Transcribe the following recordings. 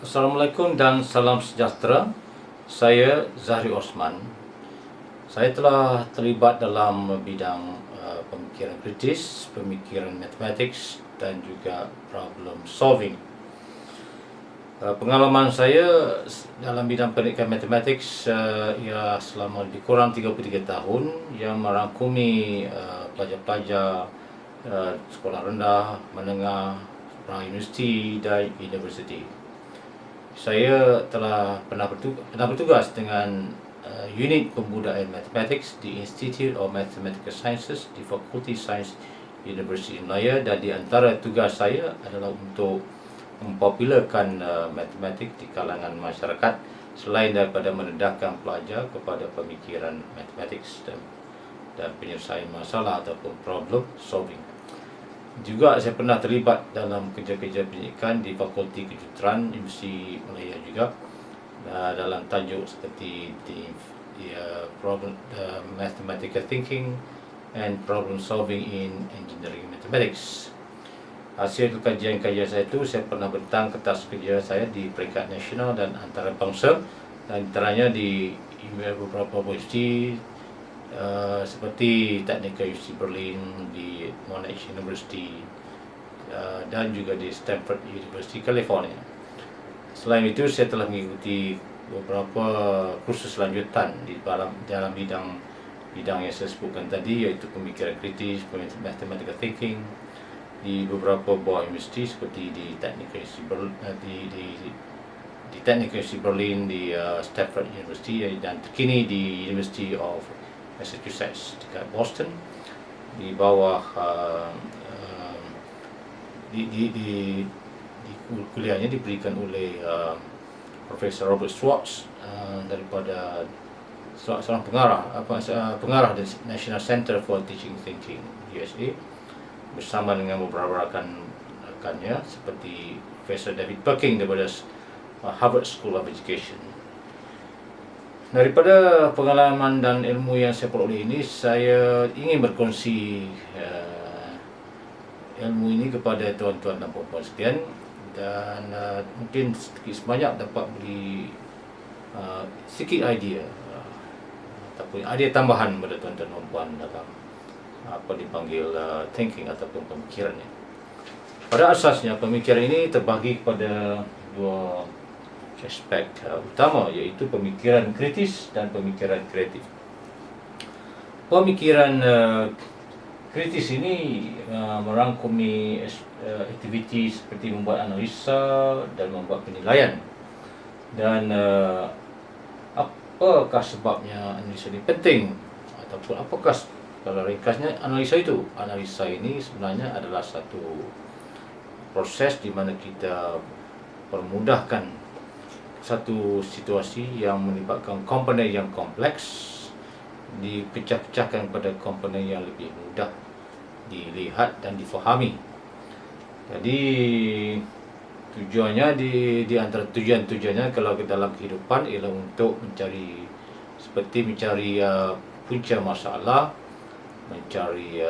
Assalamualaikum dan salam sejahtera. Saya Zahri Osman. Saya telah terlibat dalam bidang pemikiran kritis, pemikiran matematik dan juga problem solving. Pengalaman saya dalam bidang pendidikan matematik ialah selama lebih kurang 33 tahun yang merangkumi pelajar-pelajar sekolah rendah, menengah, universiti dan universiti. Saya telah pernah bertugas dengan unit pembudayaan matematik di Institute of Mathematical Sciences di Fakulti Sains Universiti Malaya, dan di antara tugas saya adalah untuk mempopularkan matematik di kalangan masyarakat selain daripada mendedahkan pelajar kepada pemikiran matematik dan penyelesaian masalah ataupun problem solving. Juga saya pernah terlibat dalam kerja-kerja pendidikan di Fakulti Kejuruteraan Universiti Malaya juga, dalam tajuk seperti mathematical thinking and problem solving in engineering mathematics. Hasil kajian-kajian saya itu, saya pernah bentang kertas kerja saya di peringkat nasional dan antarabangsa, dan antaranya di beberapa universiti seperti Technical University Berlin, di Monash University, dan juga di Stanford University, California. Selain itu, saya telah mengikuti beberapa kursus lanjutan di dalam bidang yang saya sebutkan tadi, iaitu pemikiran kritis, mathematical thinking, di beberapa buah universiti seperti di Technical University Berlin, di Technical University Berlin, di Stanford University, dan terkini di University of Massachusetts dekat Boston, di bawah kuliahnya diberikan oleh Profesor Robert Schwartz, daripada seorang pengarah dari National Center for Teaching Thinking USA, bersama dengan beberapa rekannya seperti Profesor David Perking daripada Harvard School of Education. Daripada pengalaman dan ilmu yang saya peroleh ini, saya ingin berkongsi ilmu ini kepada tuan-tuan dan puan-puan sekalian, dan mungkin sedikit sebanyak dapat beri sedikit idea ataupun idea tambahan kepada tuan-tuan dan puan dalam apa dipanggil thinking ataupun pemikirannya. Pada asasnya, pemikiran ini terbagi kepada dua aspek utama, iaitu pemikiran kritis dan pemikiran kreatif. Pemikiran kritis ini merangkumi aktiviti seperti membuat analisa dan membuat penilaian. Dan apakah sebabnya analisa ini penting, ataupun apakah, kalau ringkasnya, analisa itu? Analisa ini sebenarnya adalah satu proses di mana kita permudahkan satu situasi yang melibatkan komponen yang kompleks, dipecah-pecahkan kepada komponen yang lebih mudah dilihat dan difahami. Jadi tujuannya, di antara tujuannya kalau dalam kehidupan ialah untuk mencari punca masalah, mencari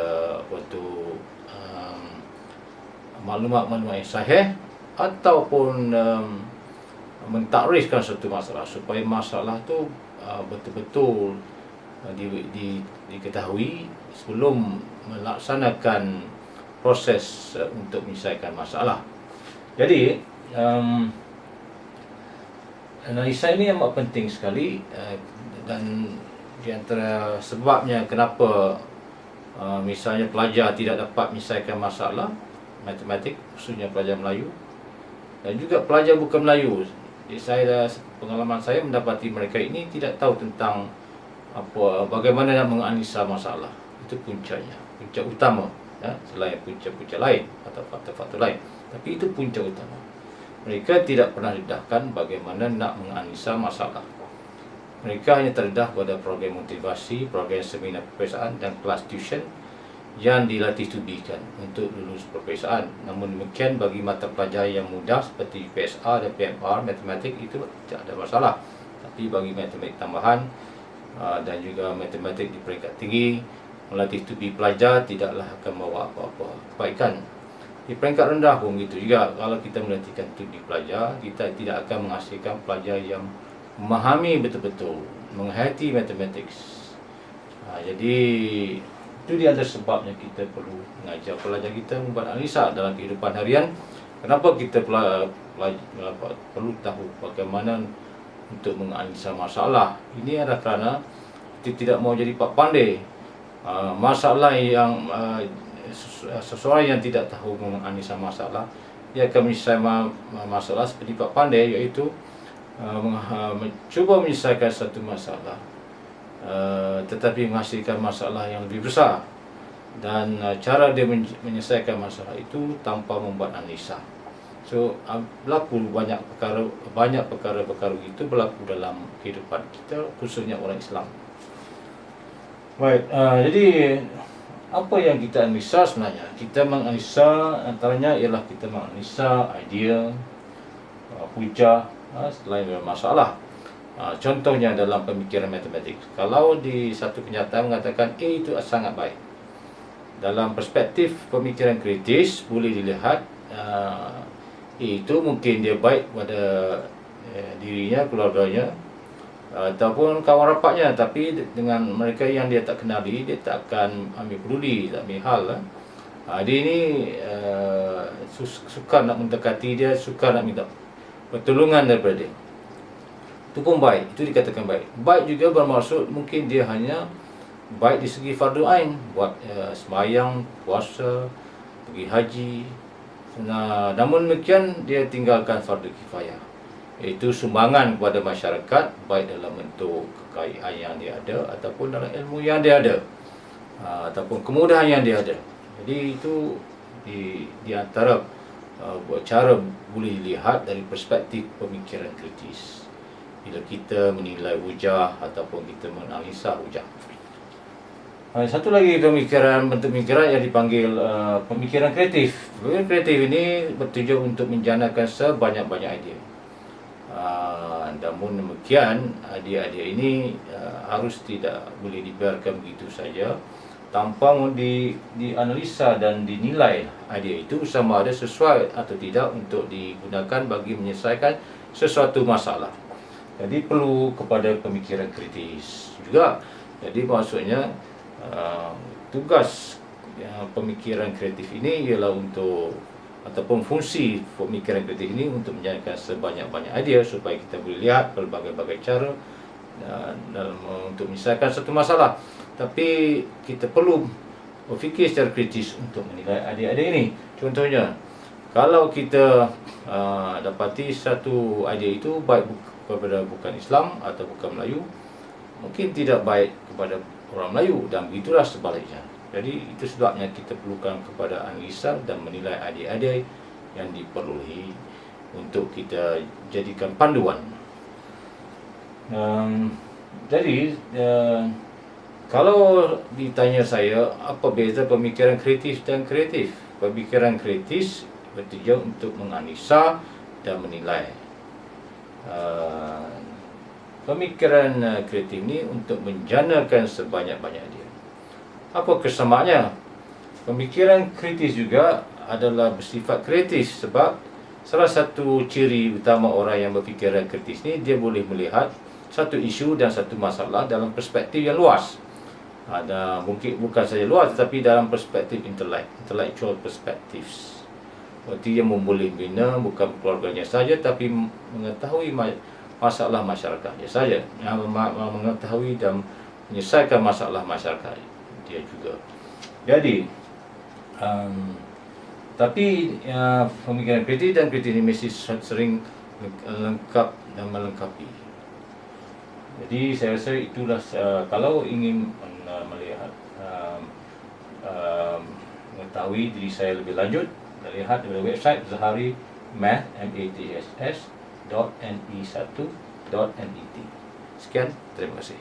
maklumat-maklumat yang sahih, ataupun mentakrifkan satu masalah supaya masalah tu betul-betul diketahui sebelum melaksanakan proses untuk menyelesaikan masalah. Jadi analisa ini amat penting sekali, dan di antara sebabnya kenapa misalnya pelajar tidak dapat menyelesaikan masalah matematik, khususnya pelajar Melayu dan juga pelajar bukan Melayu. Pengalaman saya mendapati mereka ini tidak tahu tentang bagaimana nak menganalisa masalah. Itu punca utama, ya, selain punca-punca lain atau faktor-faktor lain, tapi itu punca utama. Mereka tidak pernah didedahkan bagaimana nak menganalisa masalah. Mereka hanya terdedah pada program motivasi, program seminar peperiksaan dan kelas tuition yang dilatih tubikan untuk lulus peperiksaan. Namun demikian, bagi mata pelajaran yang mudah seperti PSA dan PMR, matematik itu tidak ada masalah. Tapi bagi matematik tambahan dan juga matematik di peringkat tinggi, melatih tubi pelajar tidaklah akan membawa apa-apa kebaikan. Di peringkat rendah pun gitu juga, kalau kita melatihkan studi pelajar, kita tidak akan menghasilkan pelajar yang memahami betul-betul, menghayati matematik. Jadi itu di antara sebabnya kita perlu mengajar pelajar kita membuat analisa dalam kehidupan harian. Kenapa kita perlu tahu bagaimana untuk menganalisa masalah? Ini adalah kerana kita tidak mau jadi pak pandai. Masalah yang seseorang yang tidak tahu menganalisa masalah, dia akan menyelesaikan masalah seperti pak pandai, iaitu mencuba menyelesaikan satu masalah, tetapi menghasilkan masalah yang lebih besar, dan cara dia menyelesaikan masalah itu tanpa membuat analisa. So berlaku banyak perkara itu berlaku dalam kehidupan kita, khususnya orang Islam. Baik, jadi apa yang kita analisa sebenarnya? Kita menganalisa antaranya ialah kita menganalisa idea, hujah, selain masalah. Contohnya dalam pemikiran matematik, kalau di satu kenyataan mengatakan A itu sangat baik, dalam perspektif pemikiran kritis boleh dilihat A itu mungkin dia baik pada dirinya, keluarganya, ataupun kawan rapatnya, tapi dengan mereka yang dia tak kenali, dia tak akan ambil peduli, tak ambil hal. Dia ini suka nak mendekati dia, suka nak minta pertolongan daripada dia. Itu pun baik, itu dikatakan baik. Baik juga bermaksud mungkin dia hanya baik di segi fardu ain, buat sembahyang, puasa, pergi haji. Namun demikian dia tinggalkan fardu kifayah, iaitu sumbangan kepada masyarakat, baik dalam bentuk kekayaan yang dia ada, ataupun dalam ilmu yang dia ada, ataupun kemudahan yang dia ada. Jadi itu di antara cara boleh dilihat dari perspektif pemikiran kritis bila kita menilai hujah ataupun kita menganalisa hujah. Satu lagi bentuk pemikiran yang dipanggil pemikiran kreatif. Pemikiran kreatif ini bertujuan untuk menjanakan sebanyak-banyak idea. Namun demikian, idea-idea ini harus tidak boleh dibiarkan begitu saja tanpa dianalisa dan dinilai idea itu sama ada sesuai atau tidak untuk digunakan bagi menyelesaikan sesuatu masalah. Jadi perlu kepada pemikiran kritis juga. Jadi maksudnya tugas pemikiran kreatif ini ialah untuk, ataupun fungsi pemikiran kreatif ini untuk menjadikan sebanyak-banyak idea supaya kita boleh lihat berbagai-bagai cara dalam untuk menyelesaikan satu masalah. Tapi kita perlu berfikir secara kritis untuk menilai idea-idea ini. Contohnya, kalau kita dapati satu idea itu baik kepada bukan Islam atau bukan Melayu, mungkin tidak baik kepada orang Melayu, dan begitulah sebaliknya. Jadi itu sebabnya kita perlukan kepada analisa dan menilai idea-idea yang diperlukan untuk kita jadikan panduan. Jadi kalau ditanya saya apa beza pemikiran kritis dan kreatif, pemikiran kritis bertujuan untuk menganalisa dan menilai. Pemikiran kreatif ini untuk menjanakan sebanyak-banyak idea. Apa kesamaannya? Pemikiran kritis juga adalah bersifat kreatif, sebab salah satu ciri utama orang yang berfikiran kritis ni, dia boleh melihat satu isu dan satu masalah dalam perspektif yang luas. Mungkin bukan saja luas, tetapi dalam perspektif intellectual perspectives. Berarti yang boleh bina bukan keluarganya saja, tapi mengetahui masalah masyarakatnya saja, yang mengetahui dan menyelesaikan masalah masyarakat dia juga. Jadi tapi pemikiran kritis dan kritis ini mesti sering lengkap dan melengkapi. Jadi saya rasa itulah kalau ingin melihat mengetahui diri saya lebih lanjut, lihat dari website Zahari Math MATSS.ne1.net. Sekian, terima kasih.